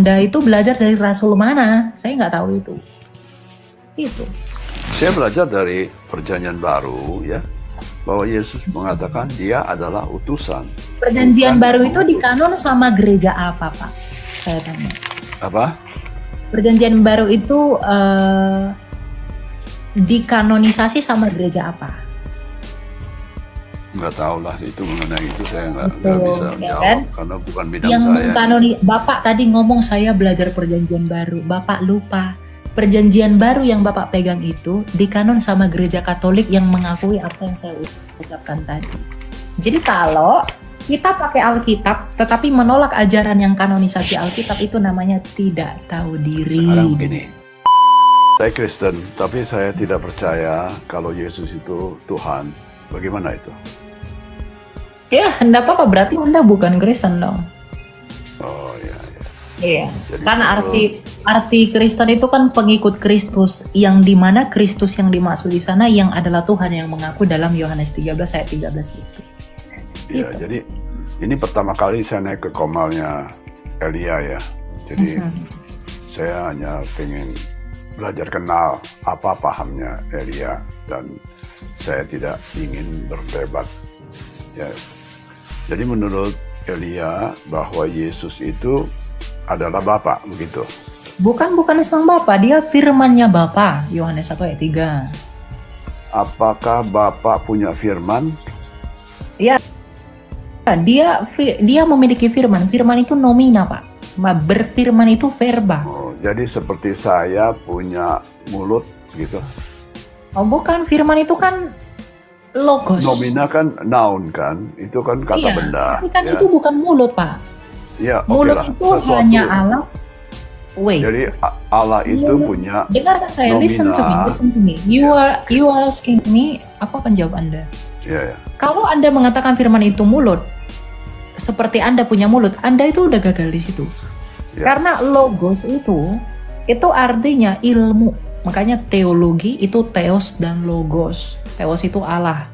Anda itu belajar dari Rasul mana? Saya nggak tahu itu. Itu. Saya belajar dari Perjanjian Baru ya, bahwa Yesus mengatakan dia adalah utusan. Perjanjian Baru itu dikanon sama gereja apa, Pak? Saya tanya. Apa? Perjanjian Baru itu dikanonisasi sama gereja apa? Nggak tahu lah itu mengenai itu, saya nggak bisa ya jawab kan? karena bukan bidang Yang saya. mengkanoni, Bapak tadi ngomong saya belajar Perjanjian Baru, Bapak lupa Perjanjian Baru yang Bapak pegang itu dikanon sama gereja Katolik yang mengakui apa yang saya ucapkan tadi. Jadi kalau kita pakai Alkitab tetapi menolak ajaran yang kanonisasi Alkitab, itu namanya tidak tahu diri. Sekarang begini, saya Kristen tapi saya tidak percaya kalau Yesus itu Tuhan. Bagaimana itu? Ya, enggak apa-apa, berarti Anda bukan Kristen dong. Oh iya. Iya. Jadi Karena arti Kristen itu kan pengikut Kristus, yang dimana Kristus yang dimaksud di sana yang adalah Tuhan yang mengaku dalam Yohanes 13 ayat 13 itu. Iya, Gitu. jadi ini pertama kali saya naik ke komalnya Elia ya. Jadi saya hanya pengen belajar kenal apa pahamnya Elia dan saya tidak ingin berdebat. Ya. Jadi menurut Elia bahwa Yesus itu adalah Bapa, begitu? Bukan sang Bapa, dia firman-Nya Bapa, Yohanes 1 ayat 3. Apakah Bapa punya firman? Ya, dia memiliki firman. Firman itu nomina, Pak. Berfirman itu verba. Oh, jadi seperti saya punya mulut, gitu? Oh, bukan, firman itu kan logos. Nomina kan noun kan, itu kan kata Iya, benda. tapi kan ya. itu bukan mulut, Pak. Ya, Mulut lah. itu Sesuatu. hanya Allah. Wait. Jadi Allah itu punya Dengarkan saya, nomina. listen to me. You are asking me, apa akan jawab Anda? Ya. Kalau Anda mengatakan firman itu mulut, seperti Anda punya mulut, Anda itu udah gagal di situ. Ya. Karena logos itu artinya ilmu. Makanya teologi itu theos dan logos. Theos itu Allah.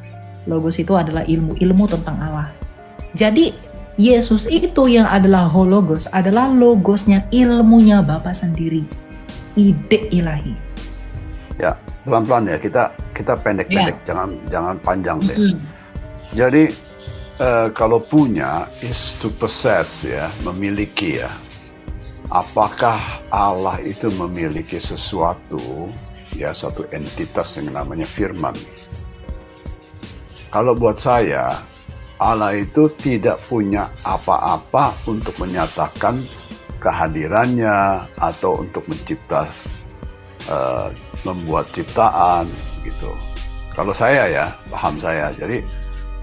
Logos itu adalah ilmu tentang Allah. Jadi Yesus itu yang adalah hologos, adalah logosnya, ilmunya Bapa sendiri. Ide ilahi. Ya, pelan-pelan ya, kita pendek-pendek, jangan panjang deh. Jadi kalau punya is to possess ya, memiliki ya. Apakah Allah itu memiliki sesuatu ya, satu entitas yang namanya firman? Kalau buat saya, Allah itu tidak punya apa-apa untuk menyatakan kehadirannya atau untuk membuat ciptaan gitu. Kalau saya ya, paham saya. Jadi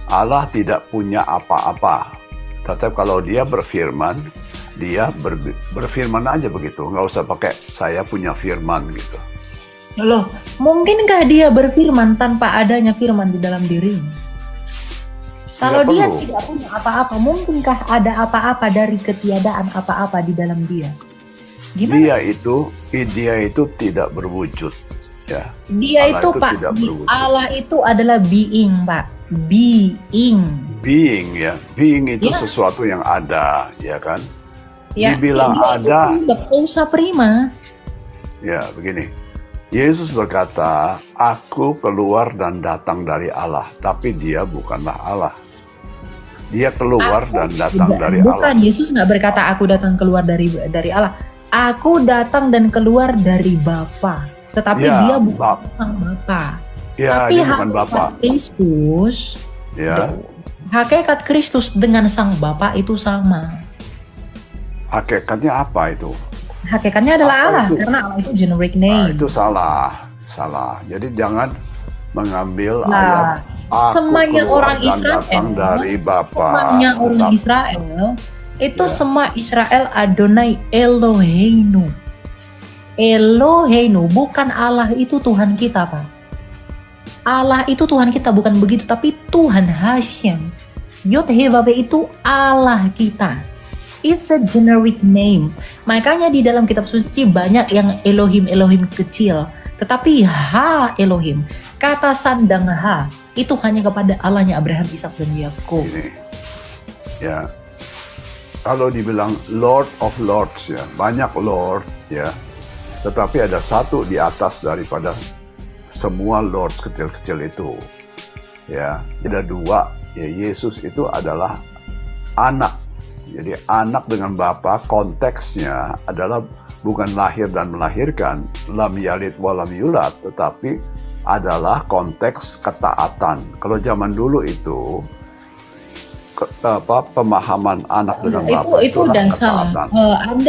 Allah tidak punya apa-apa. Tetap kalau dia berfirman, dia berfirman aja begitu. Nggak usah pakai saya punya firman gitu. Loh, mungkinkah dia berfirman tanpa adanya firman di dalam dirinya? Kalau dia tidak punya apa-apa, mungkinkah ada apa-apa dari ketiadaan apa-apa di dalam dia? Gimana? Dia itu tidak berwujud, ya. Dia itu Pak, Allah itu adalah being, Pak. Being ya, being itu sesuatu yang ada, ya kan? Ya, dibilang ada. Usaha prima. Ya, begini. Yesus berkata, aku keluar dan datang dari Allah, tapi dia bukanlah Allah. Dia keluar dan datang dari Allah. Bukan, Yesus nggak berkata aku datang keluar dari Allah. Aku datang dan keluar dari Bapa. Tetapi dia bukan Bapa. Ya, tapi dia bukan Bapa. Kristus, hakikat Kristus dengan sang Bapa itu sama. Hakikatnya apa itu? Hakikatnya adalah Allah, karena Allah itu generic name. Itu salah. Jadi jangan mengambil ayat semuanya orang Israel datang dari Bapa. Semuanya orang Israel itu semua Israel Adonai Eloheinu. Eloheinu, bukan Allah itu Tuhan kita, Pak. Allah itu Tuhan kita, bukan begitu, tapi Tuhan Hashem. Yod-Heh-Vav itu Allah kita. It's a generic name. Makanya di dalam kitab suci banyak yang Elohim kecil. Tetapi Ha Elohim, kata sandang Ha, itu hanya kepada Allahnya Abraham, Ishak dan Yakub. Ya, kalau dibilang Lord of Lords ya, banyak Lord ya, tetapi ada satu di atas daripada semua Lords kecil-kecil itu. Ya, ada dua. Ya, Yesus itu adalah anak. Jadi anak dengan Bapa konteksnya adalah bukan lahir dan melahirkan, lam yalid walam yulad, tetapi adalah konteks ketaatan. Kalau zaman dulu itu pemahaman anak dengan Bapa itu udah salah.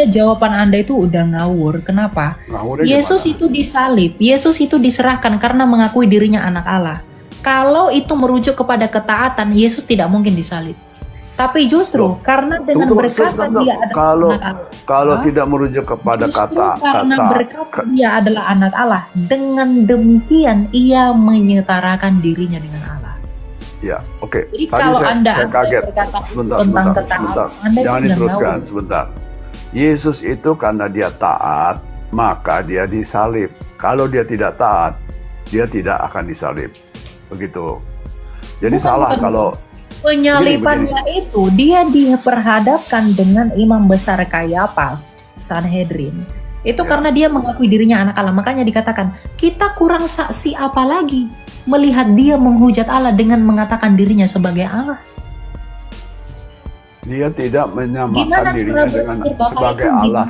Jawaban Anda itu udah ngawur. Kenapa? Yesus itu disalib, Yesus itu diserahkan karena mengakui dirinya anak Allah. Kalau itu merujuk kepada ketaatan, Yesus tidak mungkin disalib. Tapi justru karena dengan berkata dia adalah anak Allah. Kalau tidak merujuk kepada karena berkata dia adalah anak Allah, dengan demikian ia menyetarakan dirinya dengan Allah. Ya, oke. Jadi kalau saya kaget. Sebentar. Jangan diteruskan, sebentar. Yesus itu karena dia taat, maka dia disalib. Kalau dia tidak taat, dia tidak akan disalib. Begitu. Jadi salah kalau penyalibannya itu dia diperhadapkan dengan imam besar Kayafas, Sanhedrin. Itu karena dia mengakui dirinya anak Allah. Makanya dikatakan, kita kurang saksi apa lagi melihat dia menghujat Allah dengan mengatakan dirinya sebagai Allah. Dia tidak menyamakan dirinya dengan sebagai Allah.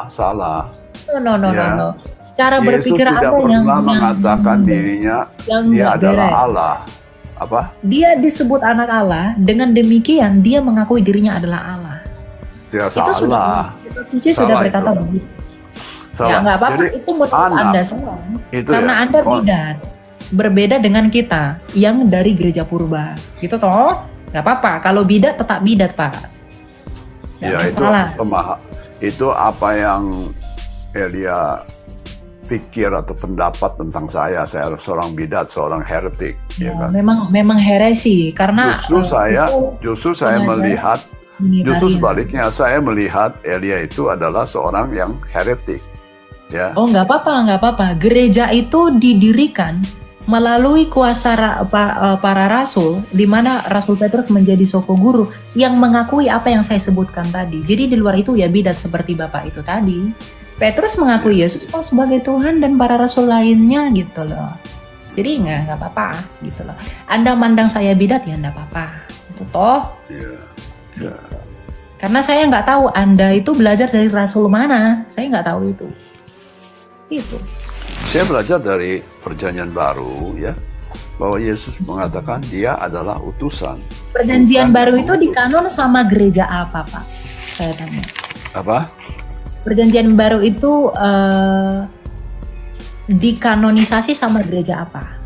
Salah. No. Cara berpikir Anda yang mengatakan dirinya dia adalah Allah. Apa? Dia disebut anak Allah, dengan demikian dia mengakui dirinya adalah Allah. Ya, itu salah. Sudah berkata begitu. Ya nggak apa-apa, itu menurut Anda salah. Karena Anda bidat, berbeda dengan kita yang dari gereja purba. Gitu toh? Nggak apa-apa, kalau bidat tetap bidat, Pak. Ya, itu apa yang Elia pikir atau pendapat tentang saya seorang bidat, seorang heretik. Ya kan? Memang heresi karena justru saya melihat sebaliknya saya melihat Elia itu adalah seorang yang heretik. Ya. Oh nggak apa-apa. Gereja itu didirikan melalui kuasa para rasul, di mana Rasul Petrus menjadi soko guru yang mengakui apa yang saya sebutkan tadi. Jadi di luar itu ya bidat seperti Bapak itu tadi. Petrus mengakui Yesus sebagai Tuhan dan para rasul lainnya gitu loh. Jadi nggak apa-apa gitu loh. Anda mandang saya bidat ya nggak apa-apa. Itu toh. Yeah. Karena saya nggak tahu Anda itu belajar dari rasul mana. Saya nggak tahu itu. Itu. Saya belajar dari Perjanjian Baru ya, bahwa Yesus mengatakan dia adalah utusan. Perjanjian Baru itu dikanon sama gereja apa, Pak? Saya tanya. Apa? Perjanjian Baru itu dikanonisasi sama gereja apa?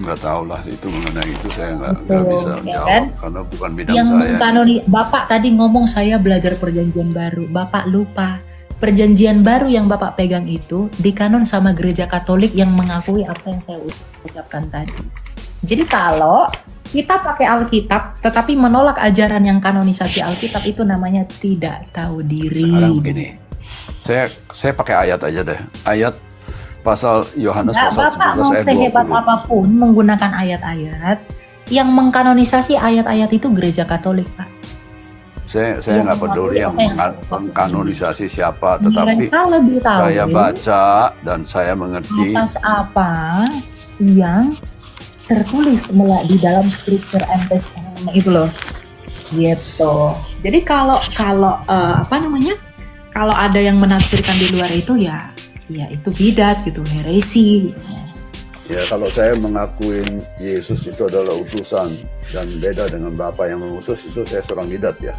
Nggak tahu lah itu mengenai itu saya nggak bisa jawab kan? Karena bukan bidang yang saya. Bapak tadi ngomong saya belajar Perjanjian Baru, Bapak lupa. Perjanjian Baru yang Bapak pegang itu dikanon sama gereja Katolik yang mengakui apa yang saya ucapkan tadi. Jadi kalau kita pakai Alkitab tetapi menolak ajaran yang kanonisasi Alkitab, itu namanya tidak tahu diri. Sekarang begini, saya pakai ayat aja deh. Ayat pasal Yohanes pasal 17 Bapak mau ayat 20. Sehebat apapun menggunakan ayat-ayat, yang mengkanonisasi ayat-ayat itu gereja Katolik, Pak. Saya nggak peduli yang mengkanonisasi siapa, tetapi saya baca dan saya mengerti atas apa yang tertulis di dalam Scripture and Testament itu loh, gitu. Jadi kalau kalau ada yang menafsirkan di luar itu ya itu bidat gitu, heresi. Ya kalau saya mengakuin Yesus itu adalah utusan dan beda dengan Bapa yang mengutus, itu saya seorang bidat ya.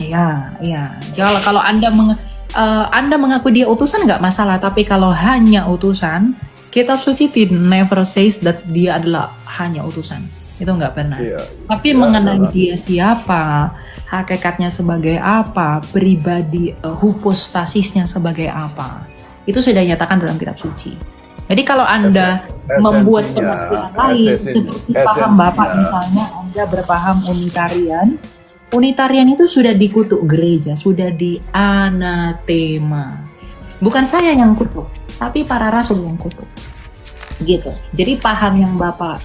Iya. Kalau Anda mengaku dia utusan nggak masalah, tapi kalau hanya utusan, Kitab Suci never says that dia adalah hanya utusan. Itu nggak pernah. Tapi mengenai dia siapa, hakikatnya sebagai apa, pribadi, hupostasisnya sebagai apa, itu sudah dinyatakan dalam Kitab Suci. Jadi kalau Anda membuat penafsiran lain, seperti paham Bapak misalnya, Anda berpaham Unitarian itu sudah dikutuk gereja, sudah dianatema. Bukan saya yang kutuk, tapi para rasul yang kutuk. gitu. Jadi paham yang Bapak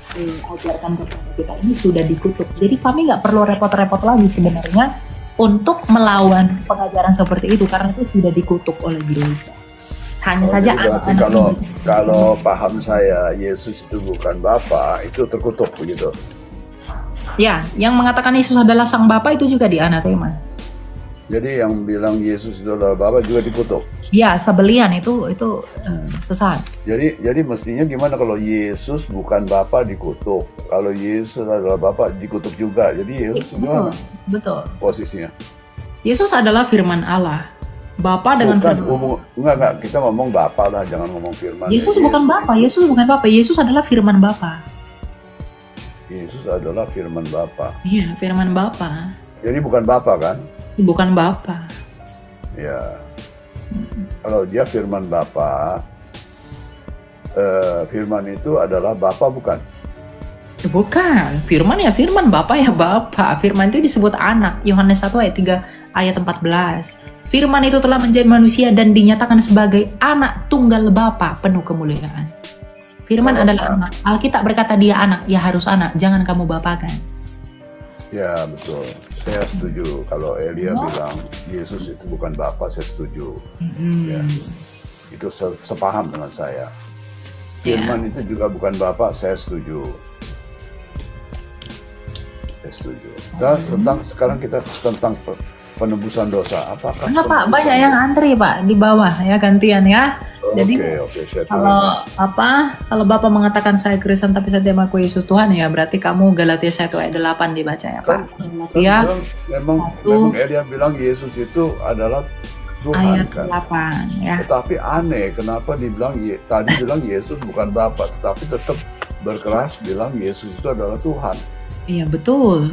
ajarkan kepada kita ini sudah dikutuk. Jadi kami nggak perlu repot-repot lagi sebenarnya untuk melawan pengajaran seperti itu karena itu sudah dikutuk oleh gereja. Hanya saja berarti kalau paham saya Yesus itu bukan Bapa, itu terkutuk begitu. Ya, yang mengatakan Yesus adalah Sang Bapa itu juga di anatema. Jadi yang bilang Yesus itu adalah Bapa juga dikutuk. Ya, sebelian itu sesat. Jadi mestinya gimana kalau Yesus bukan Bapa dikutuk? Kalau Yesus adalah Bapa dikutuk juga. Jadi Yesus gimana? Betul. Posisinya. Yesus adalah firman Allah. Bapa dengan firman. Enggak, kita ngomong Bapa lah, jangan ngomong firman. Yesus bukan Bapa, Yesus bukan Bapa, Yesus adalah firman Bapa. Yesus adalah firman Bapa. Iya, firman Bapa. Jadi bukan Bapa kan? Bukan Bapa. Ya. Kalau dia firman Bapa, firman itu adalah Bapa bukan? Bukan, firman ya firman, Bapa ya Bapa. Firman itu disebut anak. Yohanes 1 ayat 14. Firman itu telah menjadi manusia dan dinyatakan sebagai anak tunggal Bapa penuh kemuliaan. Firman adalah anak. Alkitab berkata dia anak, ya harus anak, jangan kamu bapakan. Ya betul, saya setuju. Kalau Elia bilang Yesus itu bukan Bapa, saya setuju. Ya, itu sepaham dengan saya. Firman itu juga bukan Bapa, saya setuju. Saya setuju. Dan sekarang kita tentang penebusan dosa. Apakah? Enggak Pak, banyak yang antri Pak di bawah ya, gantian ya. Jadi kalau Bapak mengatakan saya Kristen tapi saya tidak mengaku Yesus Tuhan, ya berarti kamu Galatia 1 ayat 8 dibaca ya Pak. Ya. Memang Elia bilang Yesus itu adalah Tuhan ayat 8 ya. Tetapi aneh kenapa tadi bilang Yesus bukan Bapa, tetapi tetap berkeras bilang Yesus itu adalah Tuhan. Iya betul.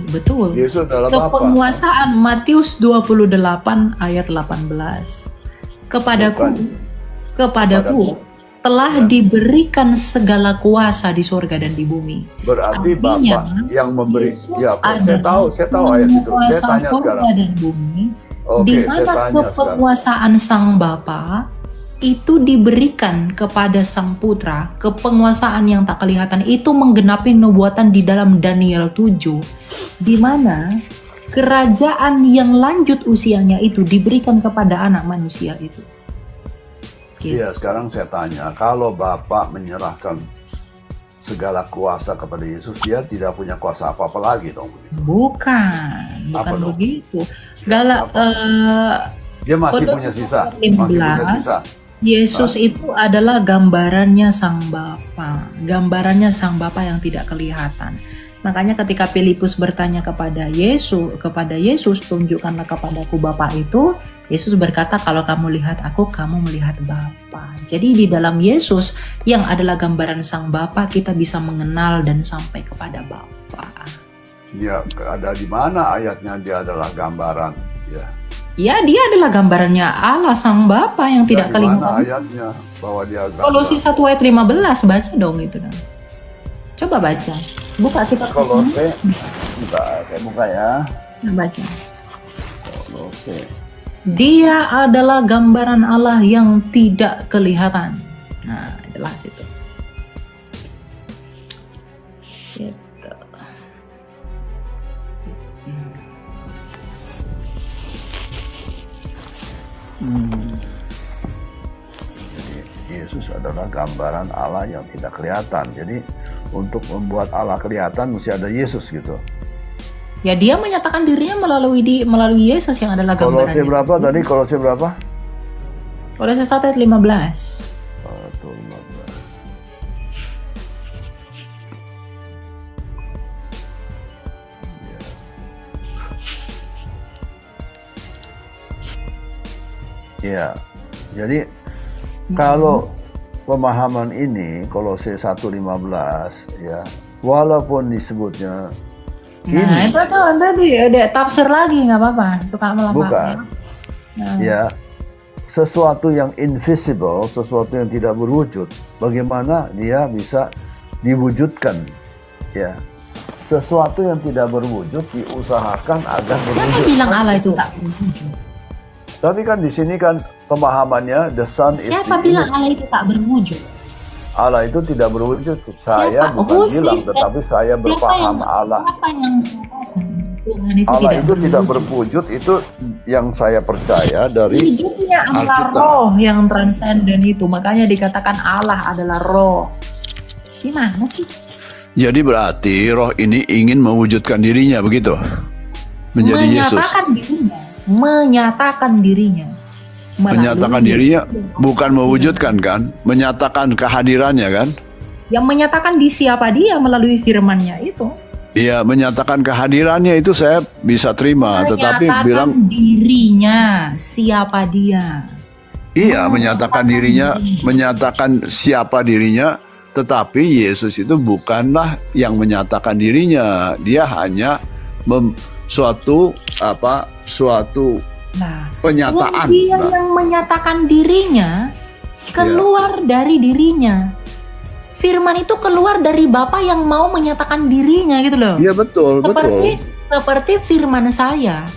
Yesus adalah Bapa. Kepenguasaan Matius 28 ayat 18. Kepadaku telah diberikan segala kuasa di surga dan di bumi. Berarti Bapa yang memberi. Ya, saya tahu ayat itu. Saya tanya sekarang. Dan bumi, di mana kepenguasaan Sang Bapa itu diberikan kepada Sang Putra, kepenguasaan yang tak kelihatan itu menggenapi nubuatan di dalam Daniel 7, di mana kerajaan yang lanjut usianya itu diberikan kepada anak manusia itu. Iya, sekarang saya tanya, kalau Bapa menyerahkan segala kuasa kepada Yesus, dia tidak punya kuasa apa-apa lagi dong? Bukan begitu. Dia masih punya sisa. Yesus itu adalah gambarannya Sang Bapa, yang tidak kelihatan. Makanya ketika Filipus bertanya kepada Yesus, tunjukkanlah kepadaku Bapa itu, Yesus berkata, kalau kamu lihat aku, kamu melihat Bapa. Jadi di dalam Yesus yang adalah gambaran Sang Bapa, kita bisa mengenal dan sampai kepada Bapa. Ya, ada di mana ayatnya dia adalah gambaran? Ya, dia adalah gambarannya Allah Sang Bapa yang tidak kelihatan. Mana ayatnya bahwa dia gambaran? Kolose 1 ayat 15, baca dong itu kan. Coba baca. Buka kita Kolose. Saya buka ya. Baca. Kolose. Dia adalah gambaran Allah yang tidak kelihatan. Nah, jelas itu. Gitu. Jadi Yesus adalah gambaran Allah yang tidak kelihatan. Jadi untuk membuat Allah kelihatan mesti ada Yesus gitu. Ya, dia menyatakan dirinya melalui Yesus yang adalah gambaran. Kolose berapa tadi? Kolose berapa? Kolose 1 ayat 15. 1:15. Ya. Jadi kalau pemahaman ini Kolose 1:15 ya, walaupun disebutnya nah, itu tuh tadi ada tafsir lagi, nggak apa-apa, suka melapar. Bukan. Ya, sesuatu yang invisible, sesuatu yang tidak berwujud, bagaimana dia bisa diwujudkan? Ya, sesuatu yang tidak berwujud diusahakan agar berwujud. Siapa bilang Allah itu tak berwujud? Tapi kan di sini kan pemahamannya the Son is. Siapa bilang Allah itu tak berwujud? Allah itu tidak berwujud. Saya Siapa? bukan bilang, tetapi saya berpaham Allah. Siapa yang Tuhan itu Allah tidak itu tidak berwujud, itu yang saya percaya dari wujudnya adalah Alkitab. roh yang transenden itu. Makanya dikatakan Allah adalah roh. Gimana sih? Jadi berarti roh ini ingin mewujudkan dirinya, begitu? Menjadi Yesus. Menyatakan dirinya. Menyatakan dirinya, bukan mewujudkan kan? Menyatakan kehadirannya kan? Yang menyatakan di siapa dia melalui firman-Nya itu. Iya, menyatakan kehadirannya itu saya bisa terima, tetapi bilang dirinya, siapa dia. Iya, menyatakan dirinya, menyatakan siapa dirinya, tetapi Yesus itu bukanlah yang menyatakan dirinya. Dia hanya suatu penyataan. Dia yang menyatakan dirinya keluar dari dirinya. Firman itu keluar dari Bapa yang mau menyatakan dirinya gitu loh. Iya betul. Seperti firman saya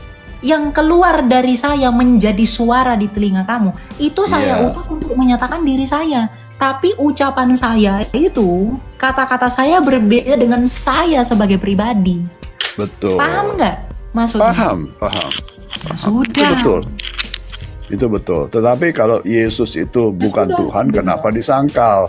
yang keluar dari saya menjadi suara di telinga kamu. Itu saya utus untuk menyatakan diri saya. Tapi ucapan saya itu, kata-kata saya berbeda dengan saya sebagai pribadi. Betul. Paham nggak maksudnya? Paham. Sudah. Itu betul. Tetapi kalau Yesus itu bukan Tuhan, kenapa disangkal?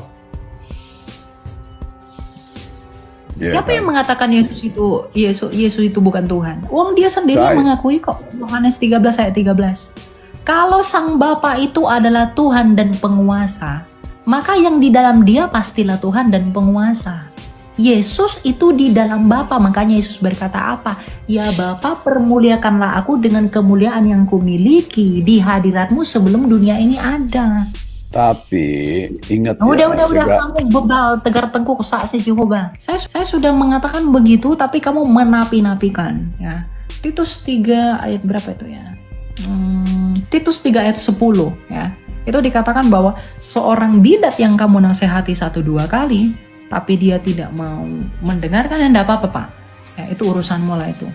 Siapa yang mengatakan Yesus itu bukan Tuhan? Dia sendiri mengakui kok. Yohanes 13 ayat 13. Kalau Sang Bapa itu adalah Tuhan dan penguasa, maka yang di dalam Dia pastilah Tuhan dan penguasa. Yesus itu di dalam Bapa, makanya Yesus berkata apa? Ya Bapa, permuliakanlah aku dengan kemuliaan yang kumiliki di hadiratmu sebelum dunia ini ada. Tapi ingat udah kamu bebal tegar tengkuk saksi Jehovah. Saya sudah mengatakan begitu, tapi kamu menapi-napikan ya. Titus 3 ayat berapa itu ya? Titus 3 ayat 10 ya. Itu dikatakan bahwa seorang bidat yang kamu nasihati 1-2 kali, tapi dia tidak mau mendengarkan, enggak apa-apa Pak. Ya, itu urusanmu lah itu.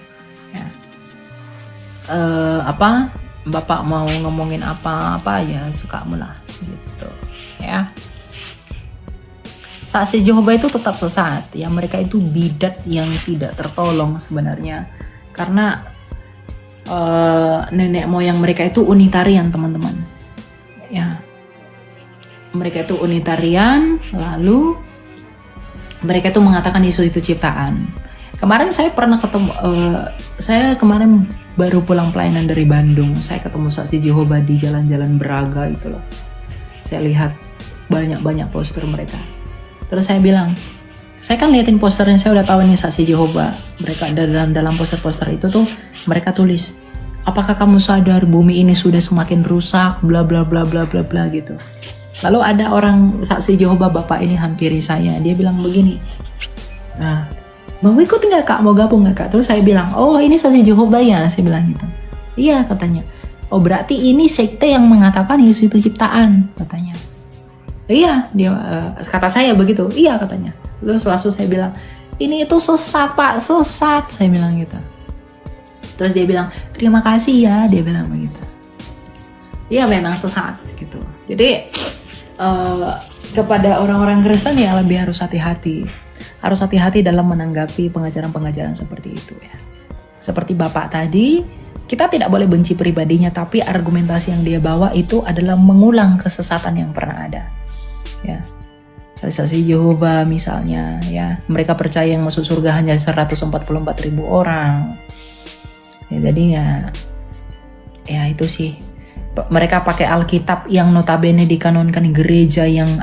Ya. Bapak mau ngomongin apa ya sukamu lah gitu ya. Saksi Jehovah itu tetap sesat ya, mereka itu bidat yang tidak tertolong sebenarnya karena nenek moyang mereka itu unitarian teman-teman ya. Mereka itu unitarian, lalu mereka itu mengatakan Yesus itu ciptaan. Kemarin saya pernah ketemu, saya kemarin baru pulang pelayanan dari Bandung, saya ketemu saksi Jehovah di jalan-jalan Braga itu loh. Saya lihat banyak poster mereka. Terus saya bilang, saya kan liatin posternya, saya udah tahu nih saksi Jehovah. Mereka dalam poster-poster itu tuh mereka tulis, apakah kamu sadar bumi ini sudah semakin rusak, bla bla bla bla bla bla gitu. Lalu ada orang saksi Jehovah, bapak ini hampiri saya, dia bilang begini, nah, mau ikut nggak kak, mau gabung nggak kak? Terus saya bilang, oh ini saksi Jehovah ya, saya bilang gitu. Iya katanya. Oh berarti ini sekte yang mengatakan Yesus itu ciptaan, katanya. Iya, dia kata saya begitu. Iya katanya. Terus langsung saya bilang, ini itu sesat pak, sesat, saya bilang gitu. Terus dia bilang, terima kasih ya, dia bilang begitu. Iya memang sesat gitu. Jadi kepada orang-orang Kristen ya lebih harus hati-hati. Harus hati-hati dalam menanggapi pengajaran-pengajaran seperti itu ya. Seperti Bapak tadi, kita tidak boleh benci pribadinya, tapi argumentasi yang dia bawa itu adalah mengulang kesesatan yang pernah ada. Ya. Saksi Jehovah misalnya ya, mereka percaya yang masuk surga hanya 144.000 orang. Ya, jadi ya itu sih. Mereka pakai Alkitab yang notabene dikanonkan gereja yang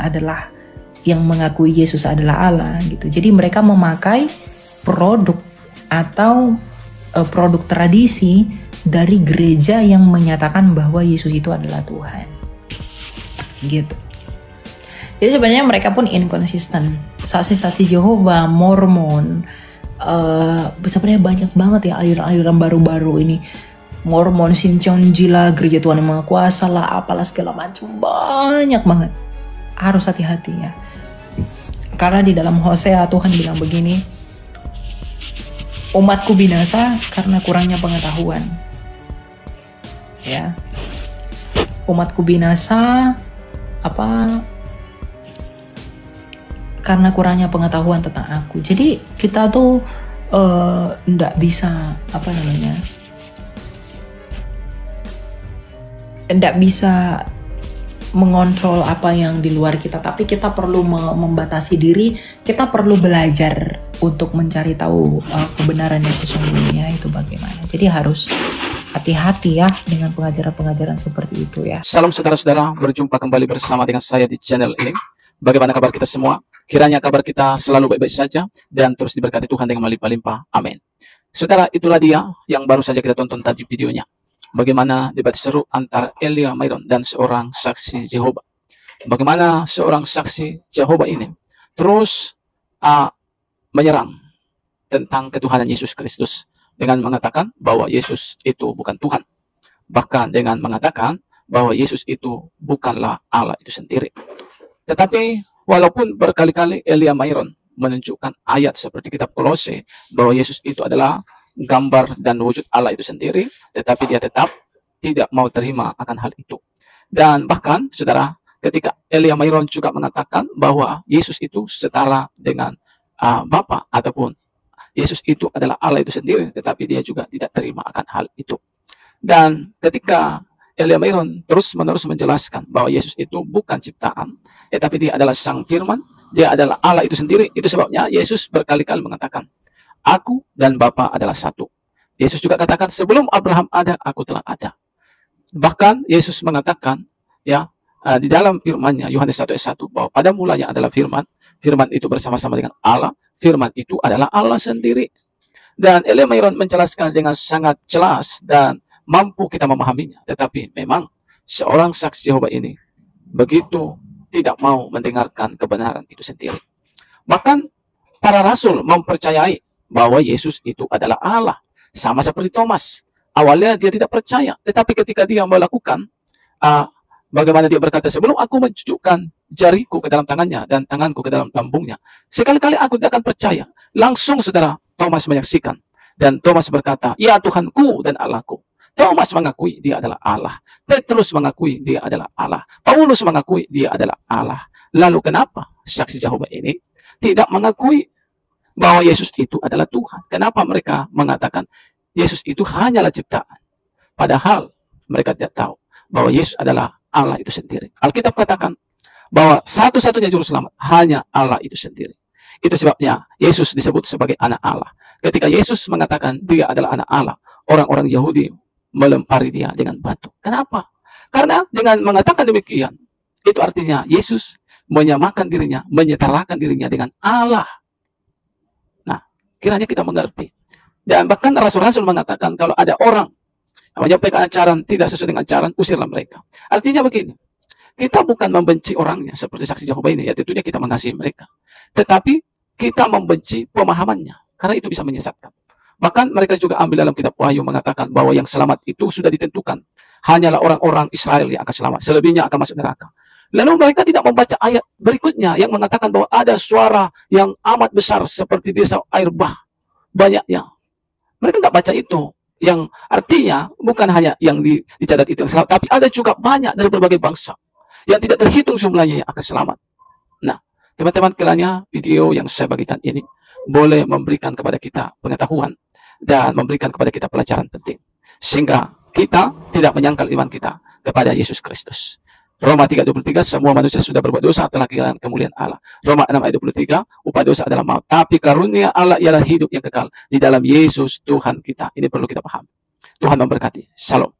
mengakui Yesus adalah Allah gitu. Jadi mereka memakai produk atau produk tradisi dari gereja yang menyatakan bahwa Yesus itu adalah Tuhan. Gitu. Jadi sebenarnya mereka pun inkonsisten. Saksi-saksi Jehovah, Mormon, sebenarnya banyak banget ya aliran-aliran baru-baru ini. Mormon, Shincheonji-la, Gereja Tuhan Yang Maha Kuasa lah, apalah segala macam, banyak banget. Harus hati-hati ya. Karena di dalam Hosea Tuhan bilang begini, umatku binasa karena kurangnya pengetahuan. Ya. Umatku binasa karena kurangnya pengetahuan tentang aku. Jadi kita tuh nggak bisa nggak bisa mengontrol apa yang di luar kita, tapi kita perlu membatasi diri. Kita perlu belajar untuk mencari tahu kebenaran yang sesungguhnya itu bagaimana. Jadi harus hati-hati ya dengan pengajaran-pengajaran seperti itu ya. Salam saudara-saudara, berjumpa kembali bersama dengan saya di channel ini. Bagaimana kabar kita semua? Kiranya kabar kita selalu baik-baik saja dan terus diberkati Tuhan dengan melimpah-limpah. Amin. Saudara, itulah dia yang baru saja kita tonton tadi videonya. Bagaimana debat seru antara Elia Myron dan seorang saksi Jehovah. Bagaimana seorang saksi Jehovah ini terus menyerang tentang ketuhanan Yesus Kristus dengan mengatakan bahwa Yesus itu bukan Tuhan. Bahkan dengan mengatakan bahwa Yesus itu bukanlah Allah itu sendiri. Tetapi walaupun berkali-kali Elia Myron menunjukkan ayat seperti kitab Kolose bahwa Yesus itu adalah gambar dan wujud Allah itu sendiri, tetapi dia tetap tidak mau terima akan hal itu. Dan bahkan, saudara, ketika Elia Myron juga mengatakan bahwa Yesus itu setara dengan Bapa, ataupun Yesus itu adalah Allah itu sendiri, tetapi dia juga tidak terima akan hal itu. Dan ketika Elia Myron terus-menerus menjelaskan bahwa Yesus itu bukan ciptaan, tetapi dia adalah Sang Firman, dia adalah Allah itu sendiri. Itu sebabnya Yesus berkali-kali mengatakan, Aku dan Bapa adalah satu. Yesus juga katakan, sebelum Abraham ada, aku telah ada. Bahkan Yesus mengatakan, ya, di dalam firman-Nya, Yohanes 1:1, bahwa pada mulanya adalah firman, firman itu bersama-sama dengan Allah, firman itu adalah Allah sendiri. Dan Elia Myron menjelaskan dengan sangat jelas dan mampu kita memahaminya. Tetapi memang seorang saksi Jehovah ini begitu tidak mau mendengarkan kebenaran itu sendiri. Bahkan para rasul mempercayai bahwa Yesus itu adalah Allah. Sama seperti Thomas. Awalnya dia tidak percaya. Tetapi ketika dia melakukan, bagaimana dia berkata, sebelum aku mencucukkan jariku ke dalam tangannya dan tanganku ke dalam lambungnya, sekali-kali aku tidak akan percaya. Langsung saudara, Thomas menyaksikan. Dan Thomas berkata, ya Tuhanku dan Allahku. Thomas mengakui dia adalah Allah. Petrus mengakui dia adalah Allah. Paulus mengakui dia adalah Allah. Lalu kenapa saksi Jehovah ini tidak mengakui bahwa Yesus itu adalah Tuhan? Kenapa mereka mengatakan Yesus itu hanyalah ciptaan? Padahal mereka tidak tahu bahwa Yesus adalah Allah itu sendiri. Alkitab katakan bahwa satu-satunya juru selamat hanya Allah itu sendiri. Itu sebabnya Yesus disebut sebagai anak Allah. Ketika Yesus mengatakan dia adalah anak Allah, orang-orang Yahudi melempari dia dengan batu. Kenapa? Karena dengan mengatakan demikian, itu artinya Yesus menyamakan dirinya, menyetarakan dirinya dengan Allah. Kiranya kita mengerti. Dan bahkan rasul-rasul mengatakan kalau ada orang yang menyampaikan ajaran tidak sesuai dengan ajaran, usirlah mereka. Artinya begini, kita bukan membenci orangnya seperti saksi Jehovah ini, ya tentunya kita mengasihi mereka. Tetapi kita membenci pemahamannya, karena itu bisa menyesatkan. Bahkan mereka juga ambil dalam kitab Wahyu mengatakan bahwa yang selamat itu sudah ditentukan. Hanyalah orang-orang Israel yang akan selamat, selebihnya akan masuk neraka. Lalu mereka tidak membaca ayat berikutnya yang mengatakan bahwa ada suara yang amat besar seperti desa air bah. Banyaknya. Mereka nggak baca itu. Yang artinya bukan hanya yang dicatat itu yang selamat, tapi ada juga banyak dari berbagai bangsa yang tidak terhitung jumlahnya yang akan selamat. Nah, teman-teman, kiranya video yang saya bagikan ini boleh memberikan kepada kita pengetahuan dan memberikan kepada kita pelajaran penting. Sehingga kita tidak menyangkal iman kita kepada Yesus Kristus. Roma 3:23, semua manusia sudah berbuat dosa telah kehilangan kemuliaan Allah. Roma 6:23, upah dosa adalah maut. Tapi karunia Allah ialah hidup yang kekal di dalam Yesus Tuhan kita. Ini perlu kita paham. Tuhan memberkati. Shalom.